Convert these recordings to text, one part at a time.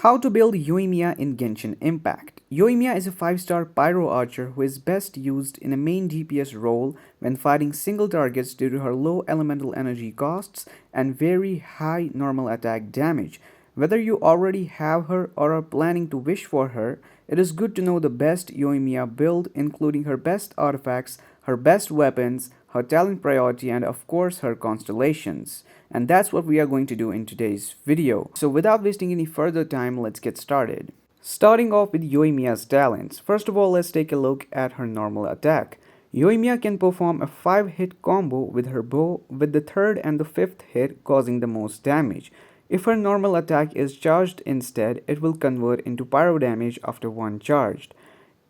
How to build Yoimiya in Genshin Impact. Yoimiya is a 5-star Pyro archer who is best used in a main DPS role when fighting single targets due to her low elemental energy costs and very high normal attack damage. Whether you already have her or are planning to wish for her, it is good to know the best Yoimiya build, including her best artifacts, her best weapons, her talent priority, and of course her constellations. And that's what we are going to do in today's video. So without wasting any further time, let's get started. Starting off with Yoimiya's talents. First of all, let's take a look at her normal attack. Yoimiya can perform a 5-hit combo with her bow, with the 3rd and the 5th hit causing the most damage. If her normal attack is charged instead, it will convert into pyro damage after one charged.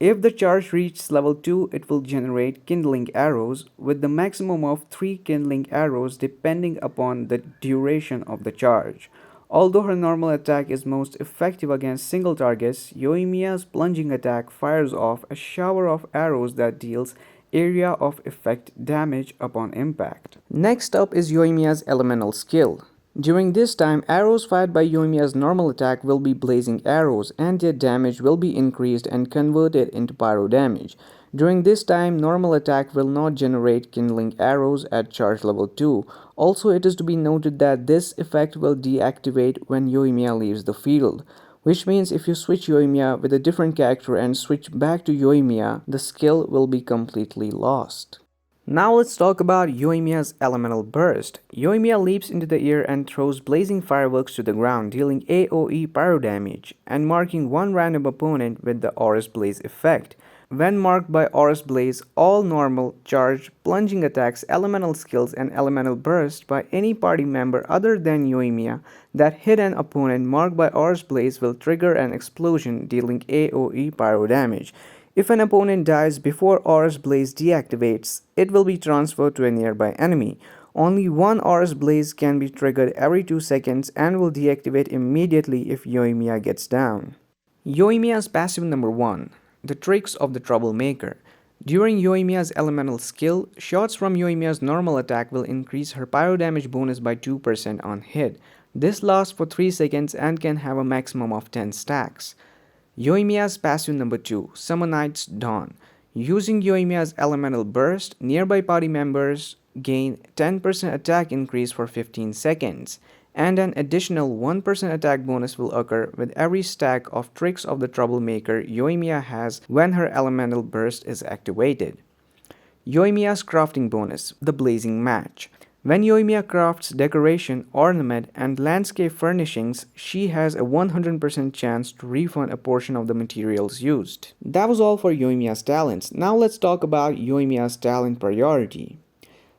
If the charge reaches level 2, it will generate Kindling Arrows with the maximum of 3 Kindling Arrows depending upon the duration of the charge. Although her normal attack is most effective against single targets, Yoimiya's plunging attack fires off a shower of arrows that deals area of effect damage upon impact. Next up is Yoimiya's elemental skill. During this time, arrows fired by Yoimiya's normal attack will be blazing arrows and their damage will be increased and converted into pyro damage. During this time, normal attack will not generate kindling arrows at charge level 2. Also, it is to be noted that this effect will deactivate when Yoimiya leaves the field. Which means if you switch Yoimiya with a different character and switch back to Yoimiya, the skill will be completely lost. Now let's talk about Yoimiya's elemental burst. Yoimiya leaps into the air and throws blazing fireworks to the ground, dealing AoE pyro damage and marking one random opponent with the Aurous Blaze effect. When marked by Aurous Blaze, all normal, charged, plunging attacks, elemental skills, and elemental burst by any party member other than Yoimiya that hit an opponent marked by Aurous Blaze will trigger an explosion, dealing AoE pyro damage. If an opponent dies before Aurous Blaze deactivates, it will be transferred to a nearby enemy. Only one Aurous Blaze can be triggered every 2 seconds and will deactivate immediately if Yoimiya gets down. Yoimiya's passive number 1. The Tricks of the Troublemaker. During Yoimiya's elemental skill, shots from Yoimiya's normal attack will increase her pyro damage bonus by 2% on hit. This lasts for 3 seconds and can have a maximum of 10 stacks. Yoimiya's passive number 2, Summonite's Dawn. Using Yoimiya's elemental burst, nearby party members gain 10% attack increase for 15 seconds, and an additional 1% attack bonus will occur with every stack of Tricks of the Troublemaker Yoimiya has when her elemental burst is activated. Yoimiya's crafting bonus, the Blazing Match. When Yoimiya crafts decoration, ornament, and landscape furnishings, she has a 100% chance to refund a portion of the materials used. That was all for Yoimiya's talents. Now let's talk about Yoimiya's talent priority.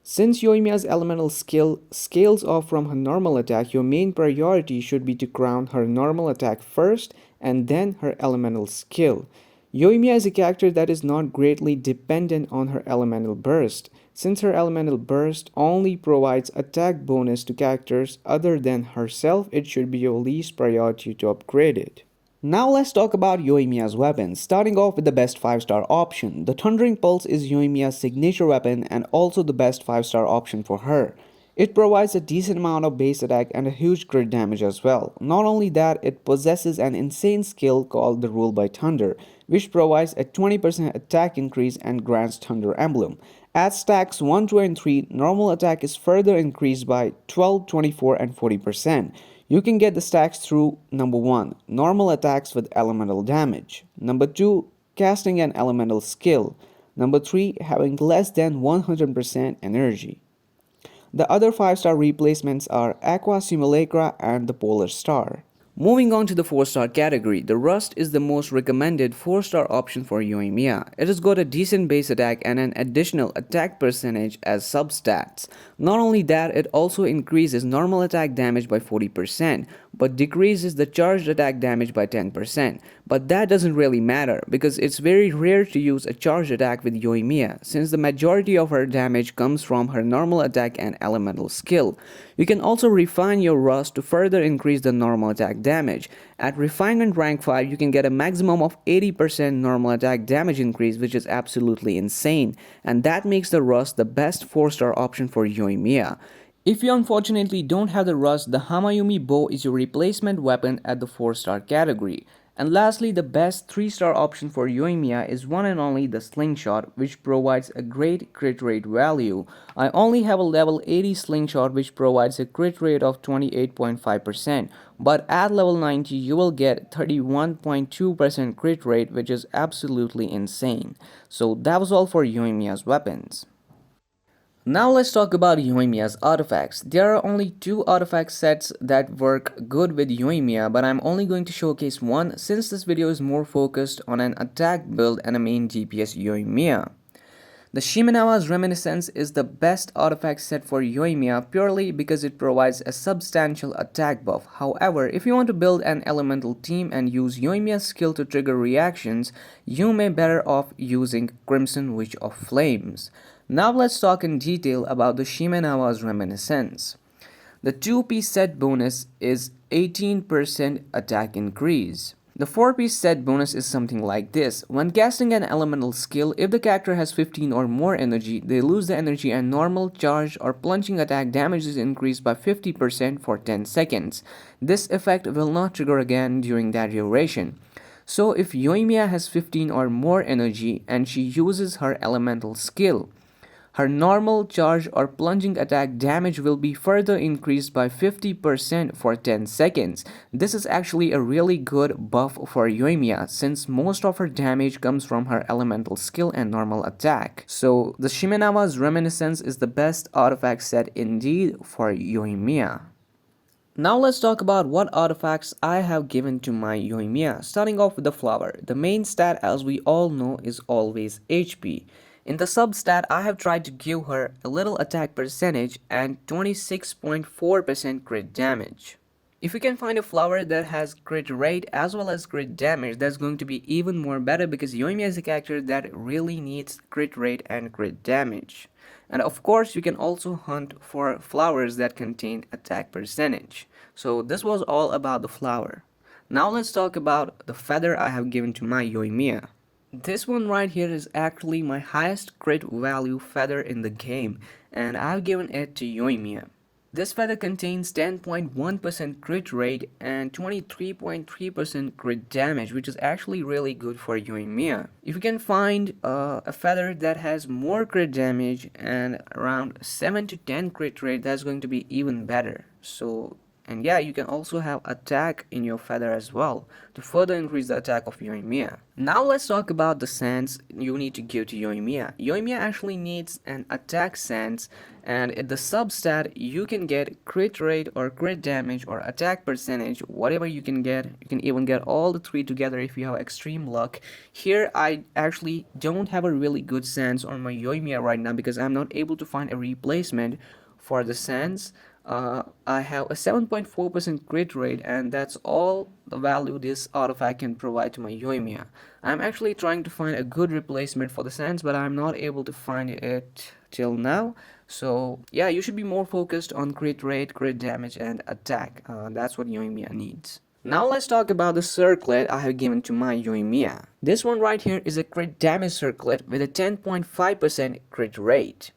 Since Yoimiya's elemental skill scales off from her normal attack, your main priority should be to crown her normal attack first and then her elemental skill. Yoimiya is a character that is not greatly dependent on her elemental burst, since her elemental burst only provides attack bonus to characters other than herself. It should be your least priority to upgrade it. Now let's talk about Yoimiya's weapons, starting off with the best 5-star option. The Thundering Pulse is Yoimiya's signature weapon and also the best 5-star option for her. It provides a decent amount of base attack and a huge crit damage as well. Not only that, it possesses an insane skill called the Rule by Thunder, which provides a 20% attack increase and grants Thunder Emblem. At stacks 1, 2, and 3, normal attack is further increased by 12, 24, and 40%. You can get the stacks through number 1, normal attacks with elemental damage. Number 2, casting an elemental skill. Number 3, having less than 100% energy. The other 5-star replacements are Aqua Simulacra and the Polar Star. Moving on to the 4-star category, the Rust is the most recommended 4-star option for Yoimiya. It has got a decent base attack and an additional attack percentage as substats. Not only that, it also increases normal attack damage by 40%, but decreases the charged attack damage by 10%. But that doesn't really matter because it's very rare to use a charged attack with Yoimiya, since the majority of her damage comes from her normal attack and elemental skill. You can also refine your Rust to further increase the normal attack damage. At Refinement rank 5, you can get a maximum of 80% normal attack damage increase, which is absolutely insane, and that makes the Rust the best 4-star option for Yoimiya. If you unfortunately don't have the rust, the Hamayumi bow is your replacement weapon at the 4-star category. And lastly, the best 3-star option for Yoimiya is one and only the slingshot, which provides a great crit rate value. I only have a level 80 slingshot which provides a crit rate of 28.5%, but at level 90 you will get 31.2% crit rate, which is absolutely insane. So that was all for Yoimiya's weapons. Now let's talk about Yoimiya's artifacts. There are only two artifact sets that work good with Yoimiya, but I'm only going to showcase one since this video is more focused on an attack build and a main DPS Yoimiya. The Shimenawa's Reminiscence is the best artifact set for Yoimiya purely because it provides a substantial attack buff. However, if you want to build an elemental team and use Yoimiya's skill to trigger reactions, you may better off using Crimson Witch of Flames. Now let's talk in detail about the Shimenawa's Reminiscence. The 2-piece set bonus is 18% attack increase. The 4-piece set bonus is something like this. When casting an elemental skill, if the character has 15 or more energy, they lose the energy and normal, charge, or plunging attack damage is increased by 50% for 10 seconds. This effect will not trigger again during that duration. So if Yoimiya has 15 or more energy and she uses her elemental skill, her normal, charge, or plunging attack damage will be further increased by 50% for 10 seconds. This is actually a really good buff for Yoimiya since most of her damage comes from her elemental skill and normal attack. So the Shimenawa's Reminiscence is the best artifact set indeed for Yoimiya. Now let's talk about what artifacts I have given to my Yoimiya, starting off with the flower. The main stat, as we all know, is always HP. In the substat, I have tried to give her a little attack percentage and 26.4% crit damage. If you can find a flower that has crit rate as well as crit damage, that's going to be even more better because Yoimiya is a character that really needs crit rate and crit damage. And of course, you can also hunt for flowers that contain attack percentage. So this was all about the flower. Now let's talk about the feather I have given to my Yoimiya. This one right here is actually my highest crit value feather in the game, and I've given it to Yoimiya. This feather contains 10.1% crit rate and 23.3% crit damage, which is actually really good for Yoimiya. If you can find a feather that has more crit damage and around 7 to 10 crit rate, that's going to be even better. And yeah, you can also have attack in your feather as well to further increase the attack of Yoimiya. Now let's talk about the sands you need to give to Yoimiya. Yoimiya actually needs an attack sands, and at the substat you can get crit rate or crit damage or attack percentage, whatever you can get. You can even get all the three together if you have extreme luck. Here I actually don't have a really good sands on my Yoimiya right now because I'm not able to find a replacement for the sands. I have a 7.4% crit rate, and that's all the value this artifact can provide to my Yoimiya. I'm actually trying to find a good replacement for the sands, but I'm not able to find it till now. So yeah, you should be more focused on crit rate, crit damage, and attack. That's what Yoimiya needs. Now let's talk about the circlet I have given to my Yoimiya. This one right here is a crit damage circlet with a 10.5% crit rate.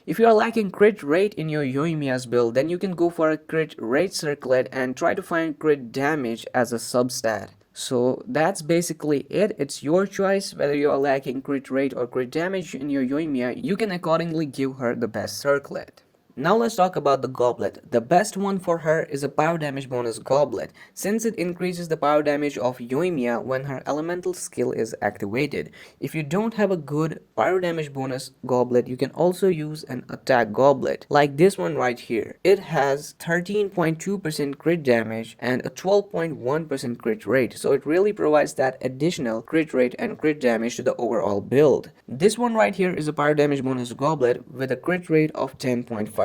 If you are lacking crit rate in your Yoimiya's build, then you can go for a crit rate circlet and try to find crit damage as a substat. So that's basically it. It's your choice whether you are lacking crit rate or crit damage in your Yoimiya. You can accordingly give her the best circlet. Now let's talk about the goblet. The best one for her is a pyro damage bonus goblet, since it increases the pyro damage of Yoimiya when her elemental skill is activated. If you don't have a good pyro damage bonus goblet, you can also use an attack goblet, like this one right here. It has 13.2% crit damage and a 12.1% crit rate, so it really provides that additional crit rate and crit damage to the overall build. This one right here is a pyro damage bonus goblet with a crit rate of 10.5%.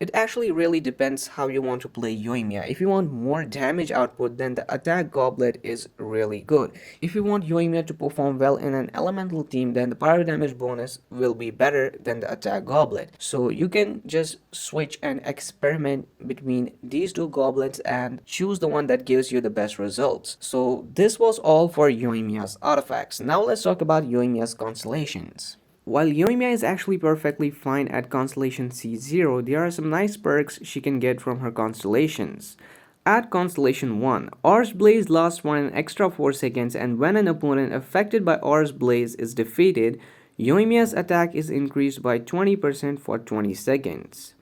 It actually really depends how you want to play Yoimiya. If you want more damage output, then the attack goblet is really good. If you want Yoimiya to perform well in an elemental team, then the pyro damage bonus will be better than the attack goblet. So you can just switch and experiment between these two goblets and choose the one that gives you the best results. So this was all for Yoimiya's artifacts. Now let's talk about Yoimiya's constellations. While Yoimiya is actually perfectly fine at Constellation C0, there are some nice perks she can get from her constellations. At Constellation 1, Aur's Blaze lasts for an extra 4 seconds, and when an opponent affected by Aur's Blaze is defeated, Yoimiya's attack is increased by 20% for 20 seconds.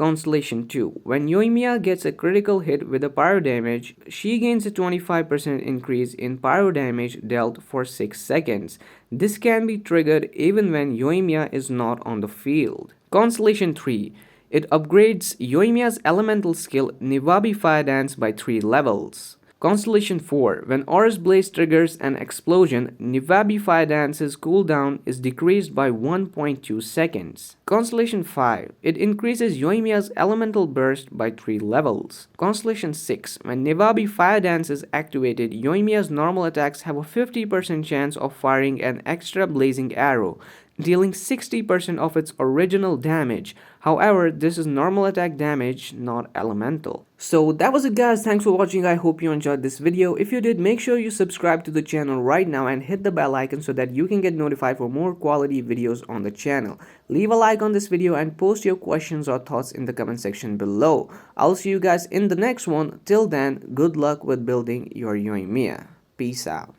Constellation 2. When Yoimiya gets a critical hit with a pyro damage, she gains a 25% increase in pyro damage dealt for 6 seconds. This can be triggered even when Yoimiya is not on the field. Constellation 3. It upgrades Yoimiya's elemental skill Niwabi Fire Dance by 3 levels. Constellation 4. When Aur's Blaze triggers an explosion, Niwabi Fire Dance's cooldown is decreased by 1.2 seconds. Constellation 5. It increases Yoimiya's elemental burst by 3 levels. Constellation 6. When Niwabi Fire Dance is activated, Yoimiya's normal attacks have a 50% chance of firing an extra blazing arrow, dealing 60% of its original damage. However, this is normal attack damage, not elemental. So that was it guys, thanks for watching. I hope you enjoyed this video. If you did, make sure you subscribe to the channel right now and hit the bell icon so that you can get notified for more quality videos on the channel. Leave a like on this video and post your questions or thoughts in the comment section below. I'll see you guys in the next one. Till then, good luck with building your Yoimiya. Peace out.